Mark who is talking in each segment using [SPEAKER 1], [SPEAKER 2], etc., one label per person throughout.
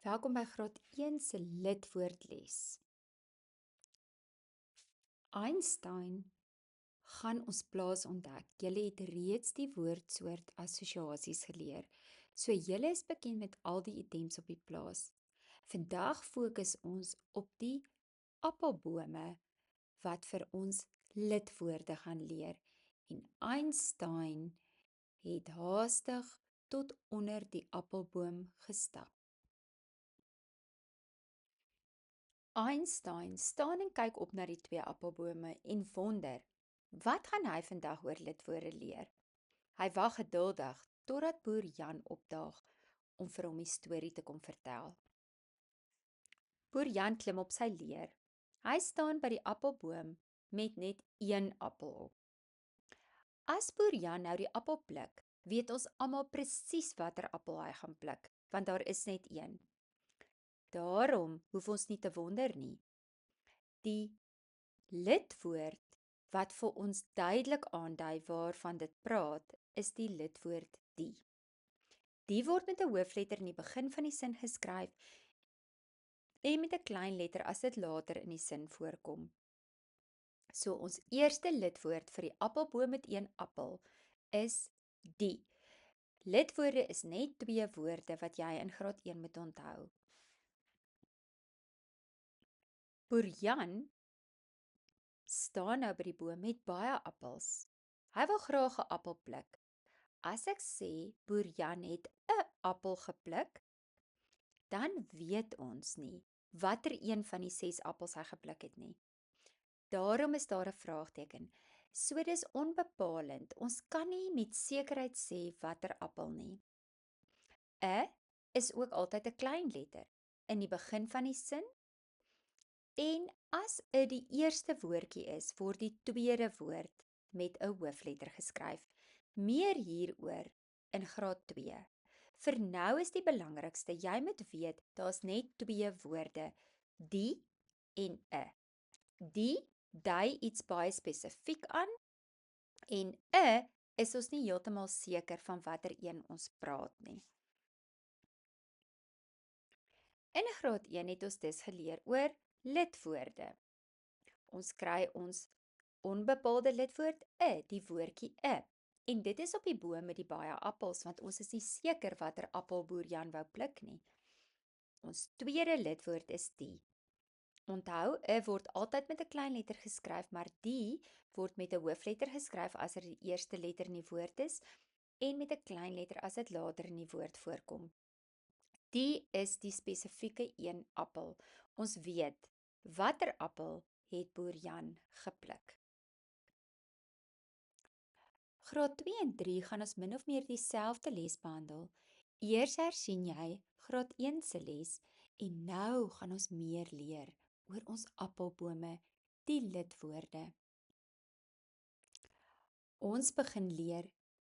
[SPEAKER 1] Welkom by graad 1 se lidwoordles. Einstein gaan ons plaas ontdek. Julle het reeds die woordsoort assosiasies geleer. So julle is bekend met al die items op die plaas. Vandag fokus ons op die appelbome wat vir ons lidwoorde gaan leer. En Einstein het haastig tot onder die appelboom gestap. Einstein staan en kyk op na die twee appelbome en wonder, wat gaan hy vandag oor lidwoorde leer? Hy wag geduldig totdat boer Jan opdaag om vir hom die storie te kom vertel. Boer Jan klim op sy leer. Hy staan by die appelboom met net een appel op. As boer Jan nou die appel pluk, weet ons almal presies watter appel hy gaan pluk, want daar is net een. Daarom hoef ons nie te wonder nie. Die lidwoord wat vir ons duidelik aandui waarvan dit praat, is die lidwoord die. Die word met 'n hoofletter in die begin van die sin geskryf en met 'n klein letter as dit later in die sin voorkom. So ons eerste lidwoord vir die appelboom met een appel is die. Lidwoorde is net 2 woorde wat jy in graad 1 moet onthou. Boer Jan staan nou by die boom met baie appels. Hy wil graag 'n appel pluk. As ek sê boer Jan het 'n appel gepluk, dan weet ons nie watter een van die 6 appels hy gepluk het nie. Daarom is daar 'n vraagteken. So dis onbepalend. Ons kan nie met sekerheid sê watter appel nie. 'n is ook altyd 'n klein letter in die begin van die sin. En as 'n die eerste woordjie is, word die tweede woord met 'n hoofletter geskryf. Meer hieroor in graad 2. Vir nou is die belangrikste, jy moet weet, daar's net 2 woorde, die en 'n. Die dui iets baie spesifiek aan en 'n is ons nie heeltemal seker van watter een ons praat nie. In graad 1 het ons dus geleer oor lidwoorde. Ons kry ons onbepaalde lidwoord 'n, die woordjie 'n. En dit is op die boom met die baie appels, want ons is nie seker watter appel boer Jan wou pluk nie. Ons tweede lidwoord is die. Onthou, 'n word altyd met 'n klein letter geskryf, maar die word met 'n hoofletter geskryf as dit die eerste letter in die woord is en met 'n klein letter as dit later in die woord voorkom. Die is die spesifieke een appel. Ons weet watter appel het boer Jan gepluk. Graad 2 en 3 gaan ons min of meer dieselfde les behandel. Eers hersien jy graad 1 se les en nou gaan ons meer leer oor ons appelbome, die lidwoorde. Ons begin leer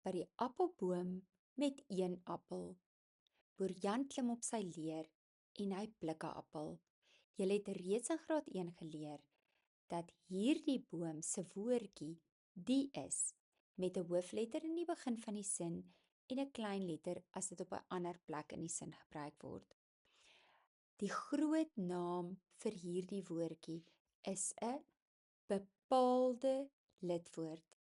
[SPEAKER 1] by die appelboom met een appel. Boer Jan klim op sy leer en hy pluk 'n appel. Julle het reeds in graad 1 geleer dat hierdie boom se woordjie die is, met 'n hoofletter in die begin van die sin en 'n klein letter as dit op 'n ander plek in die sin gebruik word. Die groot naam vir hierdie woordjie is 'n bepaalde lidwoord.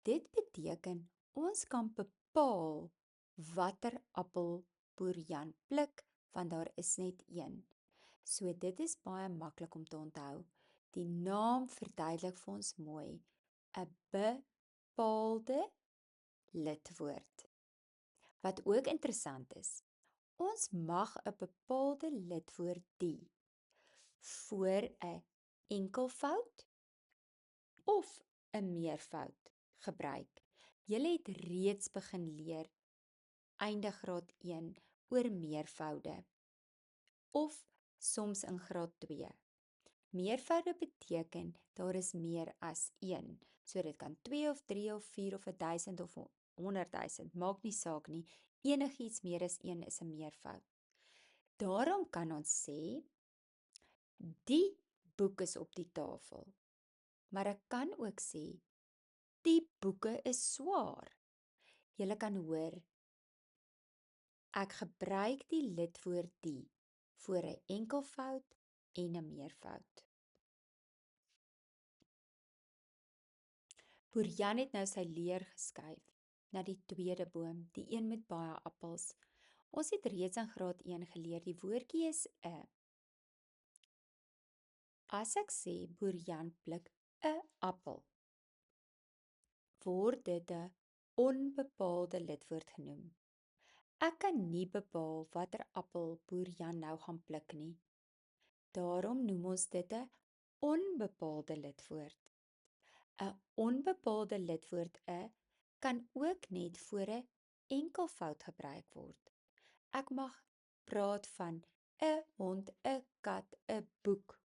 [SPEAKER 1] Dit beteken ons kan bepaal watter appel boer Jan pluk, want daar is net een. So dit is baie maklik om te onthou. Die naam verduidelik vir ons mooi 'n bepaalde lidwoord. Wat ook interessant is, ons mag 'n bepaalde lidwoord die voor 'n enkelvoud of 'n meervoud gebruik. Julle het reeds begin leer einde graad 1 oor meervoude of soms in graad 2. Meervoude beteken daar is meer as 1. So dit kan 2 of 3 of 4 of 1000 of 100.000, maak nie saak nie. Enigiets meer as 1 is 'n meervoud. Daarom kan ons sê die boek is op die tafel. Maar ek kan ook sê die boeke is swaar. Julle kan hoor, ek gebruik die lidwoord die voor 'n enkelvoud en 'n meervoud. Boer Jan het nou sy leer geskuif na die tweede boom, die een met baie appels. Ons het reeds in graad 1 geleer, die woordjie is 'n. As ek sê Boer Jan pluk 'n appel, word dit 'n onbepaalde lidwoord genoem. Ek kan nie bepaal watter appel Boer Jan nou gaan pluk nie. Daarom noem ons dit 'n onbepaalde lidwoord. 'n Onbepaalde lidwoord 'n kan ook net voor 'n enkelvoud gebruik word. Ek mag praat van 'n hond, 'n kat, 'n boek.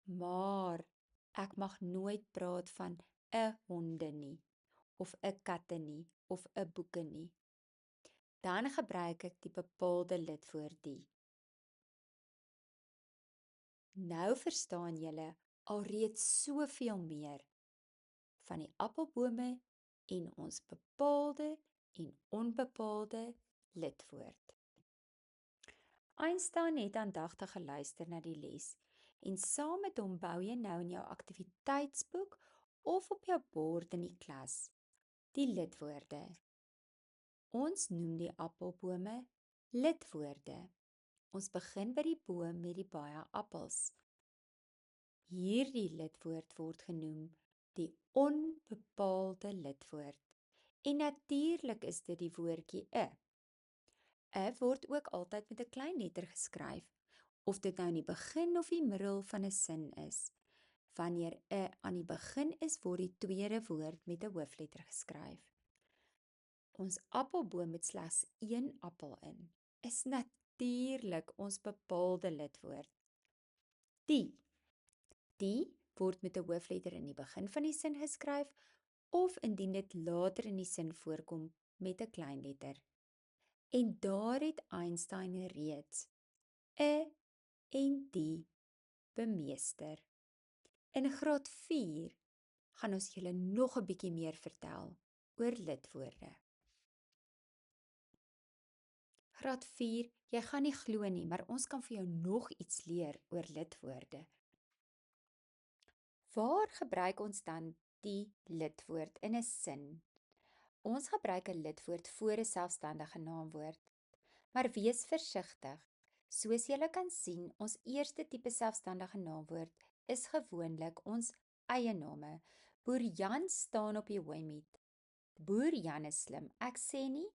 [SPEAKER 1] Maar ek mag nooit praat van 'n honde nie, of 'n katte nie, of 'n boeke nie. Dan gebruik ek die bepaalde lidwoord die. Nou verstaan julle alreeds soveel meer van die appelbome en ons bepaalde en onbepaalde lidwoord. Einstein het aandagtig geluister na die les en saam met hom bou jy nou in jou aktiwiteitsboek of op jou bord in die klas die lidwoorde. Ons noem die appelbome lidwoorde. Ons begin by die boom met die baie appels. Hierdie lidwoord word genoem die onbepaalde lidwoord. En natuurlik is dit die woordjie 'n. 'n word ook altyd met 'n klein letter geskryf, of dit nou in die begin of die middel van 'n sin is. Wanneer 'n aan die begin is, word die tweede woord met 'n hoofletter geskryf. Ons appelboom met slegs 1 appel in, is natuurlik ons bepaalde lidwoord. Die word met 'n hoofletter in die begin van die sin geskryf, of indien dit later in die sin voorkom, met 'n klein letter. En daar het Einstein reeds 'n en die bemeester. In graad 4 gaan ons julle nog 'n bietjie meer vertel oor lidwoorde. Graad 4, jy gaan nie glo nie, maar ons kan vir jou nog iets leer oor lidwoorde. Waar gebruik ons dan die lidwoord in 'n sin? Ons gebruik 'n lidwoord voor 'n selfstandige naamwoord. Maar wees versigtig. Soos julle kan sien, ons eerste tipe selfstandige naamwoord is gewoonlik ons eie name. Boer Jan staan op die hooimiet. Boer Jan is slim. Ek sê nie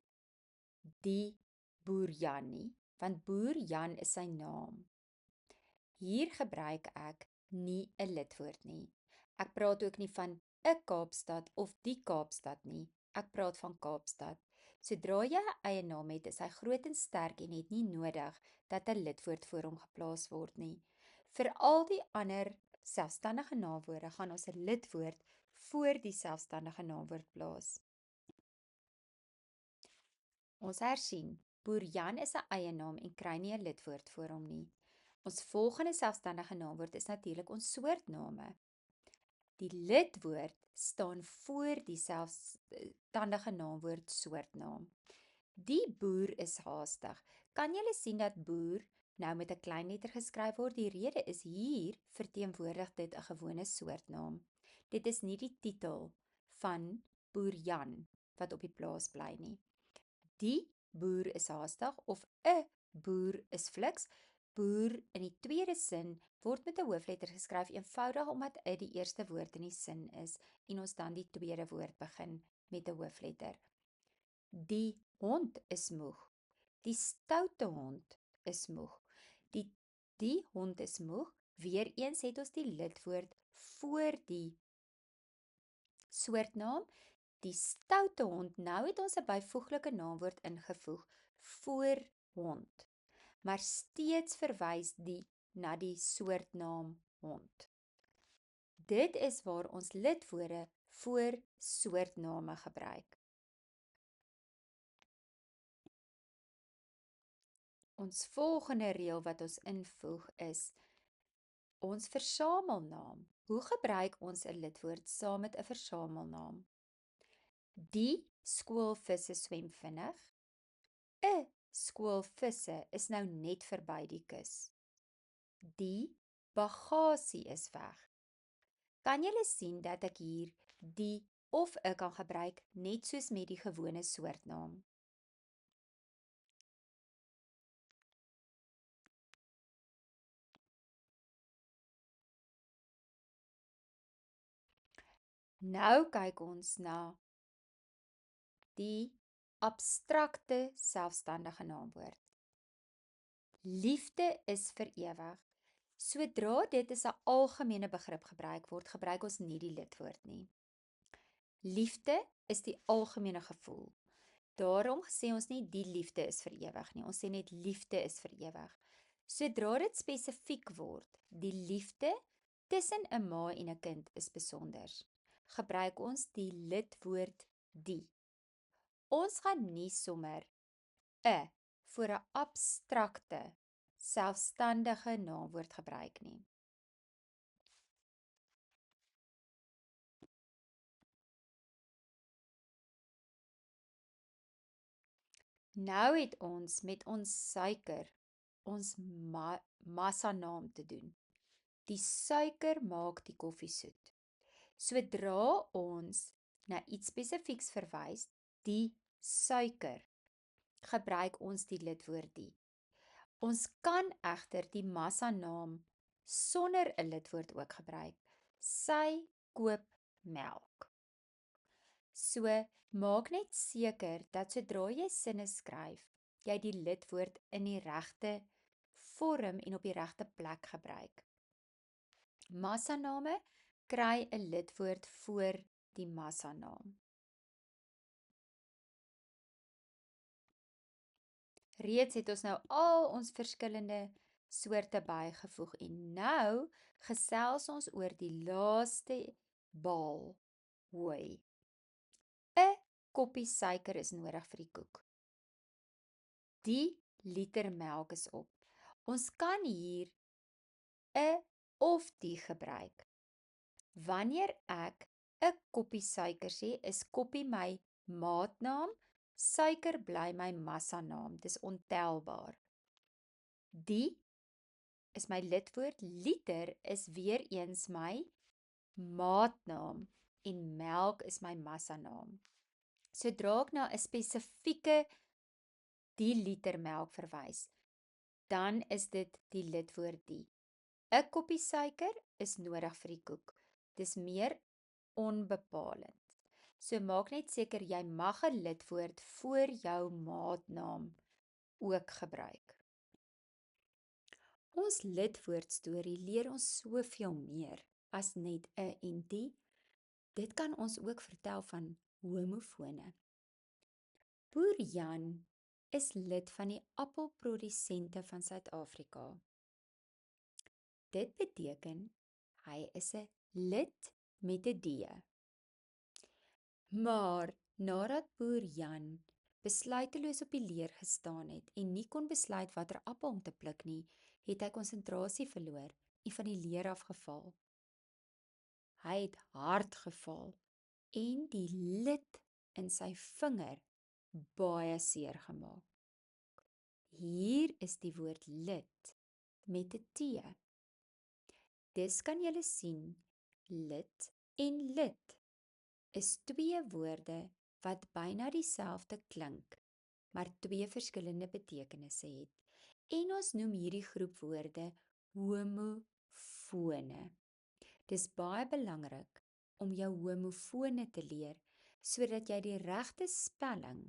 [SPEAKER 1] die Boer Jan nie, want Boer Jan is sy naam. Hier gebruik ek nie 'n lidwoord nie. Ek praat ook nie van 'n Kaapstad of die Kaapstad nie. Ek praat van Kaapstad. Sodra jy 'n eie naam het, is hy groot en sterk en het nie nodig dat 'n lidwoord voor hom geplaas word nie. Vir al die ander selfstandige naamwoorde gaan ons 'n lidwoord voor die selfstandige naamwoord plaas. Ons hersien. Boer Jan is 'n eie naam en kry nie 'n lidwoord voor hom nie. Ons volgende selfstandige naamwoord is natuurlik ons soortname. Die lidwoord staan voor die selfstandige naamwoord soortnaam. Die boer is haastig. Kan julle sien dat boer nou met 'n klein letter geskryf word? Die rede is hier verteenwoordig dit 'n gewone soortnaam. Dit is nie die titel van Boer Jan wat op die plaas bly nie. Die boer is haastig of 'n boer is fliks. Boer in die tweede sin word met 'n hoofletter geskryf eenvoudig omdat 'n die eerste woord in die sin is en ons dan die tweede woord begin met 'n hoofletter. Die hond is moeg. Die stoute hond is moeg. Die hond is moeg. Weereens het ons die lidwoord voor die soortnaam. Die stoute hond, nou het ons 'n byvoeglike naamwoord ingevoeg voor hond. Maar steeds verwys die na die soortnaam hond. Dit is waar ons lidwoorde voor soortname gebruik. Ons volgende reël wat ons invoeg is ons versamelnaam. Hoe gebruik ons 'n lidwoord saam met 'n versamelnaam? Die skoolvisse swem vinnig. 'n skoolvisse is nou net verby die kus. Die bagasie is weg. Kan julle sien dat ek hier die of 'n kan gebruik net soos met die gewone soortnaam? Nou kyk ons na die abstrakte selfstandige naamwoord. Liefde is vir ewig. Sodra dit as 'n algemene begrip gebruik word, gebruik ons nie die lidwoord nie. Liefde is die algemene gevoel. Daarom sê ons nie die liefde is vir ewig nie. Ons sê net liefde is vir ewig. Sodra dit spesifiek word, die liefde tussen 'n ma en 'n kind is besonders. Gebruik ons die lidwoord die. Ons gaan nie sommer 'n voor 'n abstrakte, selfstandige naamwoord gebruik nie. Nou het ons met ons suiker, ons massanaam te doen. Die suiker maak die koffie soet. Sodra ons na iets spesifieks verwys, die suiker, gebruik ons die lidwoord die. Ons kan egter die massanaam sonder 'n lidwoord ook gebruik. Sy koop melk. So, maak net seker dat sodra jy sinne skryf, jy die lidwoord in die regte vorm en op die regte plek gebruik. Massaname kry 'n lidwoord voor die massanaam. Reeds het ons nou al ons verskillende soorte bygevoeg en nou gesels ons oor die laaste baal, hooi. 'n koppie suiker is nodig vir die koek. Die liter melk is op. Ons kan hier 'n of die gebruik. Wanneer ek 'n koppie suiker sê, is koppie my maatnaam, suiker bly my massanaam. Dis ontelbaar. Die is my lidwoord, liter is weer eens my maatnaam en melk is my massanaam. Sodra ek na 'n spesifieke die liter melk verwys, dan is dit die lidwoord die. 'n koppie suiker is nodig vir die koek. Dis meer onbepalend. So maak net seker jy mag 'n lidwoord voor jou maatnaam ook gebruik. Ons lidwoordstorie leer ons soveel meer as net 'n en die. Dit kan ons ook vertel van homofone. Boer Jan is lid van die appelprodusente van Suid-Afrika. Dit beteken hy is 'n lid met 'n D. Maar nadat boer Jan besluiteloos op die leer gestaan het en nie kon besluit watter appel om te pluk nie, het hy konsentrasie verloor en van die leer afgeval. Hy het hard geval en die lid in sy vinger baie seer gemaak. Hier is die woord lid met 'n T. Dis kan julle sien, lid en lid is twee woorde wat byna dieselfde klink, maar twee verskillende betekenisse het. En ons noem hierdie groep woorde homofone. Dis baie belangrik om jou homofone te leer, sodat jy die regte spelling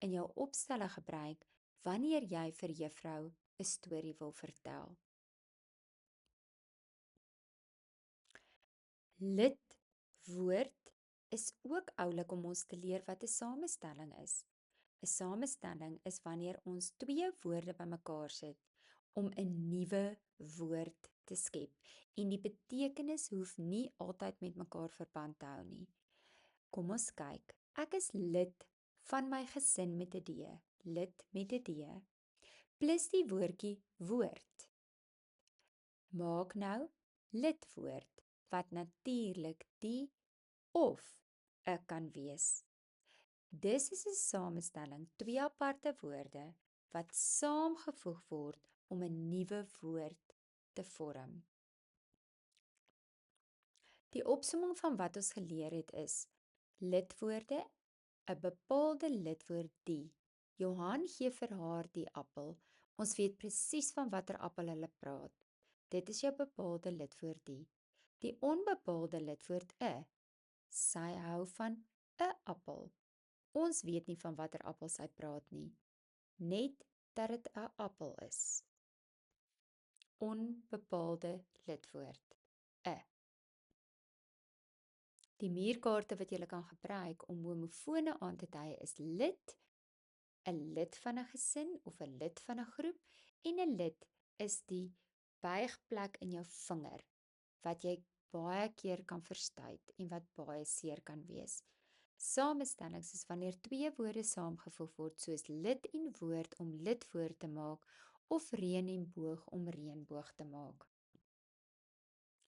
[SPEAKER 1] in jou opstelle gebruik wanneer jy vir juffrou 'n storie wil vertel. Lidwoord is ook oulik om ons te leer wat 'n samestelling is. 'n Samestelling is wanneer ons twee woorde bymekaar sit om 'n nuwe woord te skep. En die betekenis hoef nie altyd met mekaar verband te hou nie. Kom ons kyk. Ek is lid van my gesin met 'n D. Lid met 'n D. Plus die woordjie woord. Maak nou lidwoord wat natuurlik die of 'n kan wees. Dis is 'n samestelling, twee aparte woorde wat saamgevoeg word om 'n nuwe woord te vorm. Die opsomming van wat ons geleer het is: lidwoorde, 'n bepaalde lidwoord die. Johan gee vir haar die appel. Ons weet presies van watter appel hulle praat. Dit is jou bepaalde lidwoord die. Die onbepaalde lidwoord 'n. Sy hou van 'n appel. Ons weet nie van watter appel sy praat nie, net dat dit 'n appel is. Onbepaalde lidwoord 'n. Die muurkaarte wat jy kan gebruik om homofone aan te dui is lid, 'n lid van 'n gesin of 'n lid van 'n groep, en 'n lid is die buigplek in jou vinger wat jy baie keer kan verstuit en wat baie seer kan wees. Samestellings is wanneer twee woorde saamgevoeg word soos lid en woord om lidwoord te maak of reën en boog om reënboog te maak.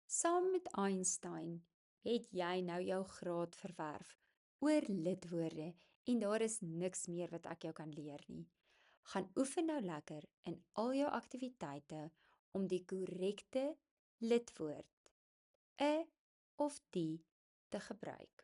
[SPEAKER 1] Saam met Einstein het jy nou jou graad verwerf oor lidwoorde en daar is niks meer wat ek jou kan leer nie. Gaan oefen nou lekker in al jou aktiwiteite om die korrekte lidwoord 'n of die te gebruik.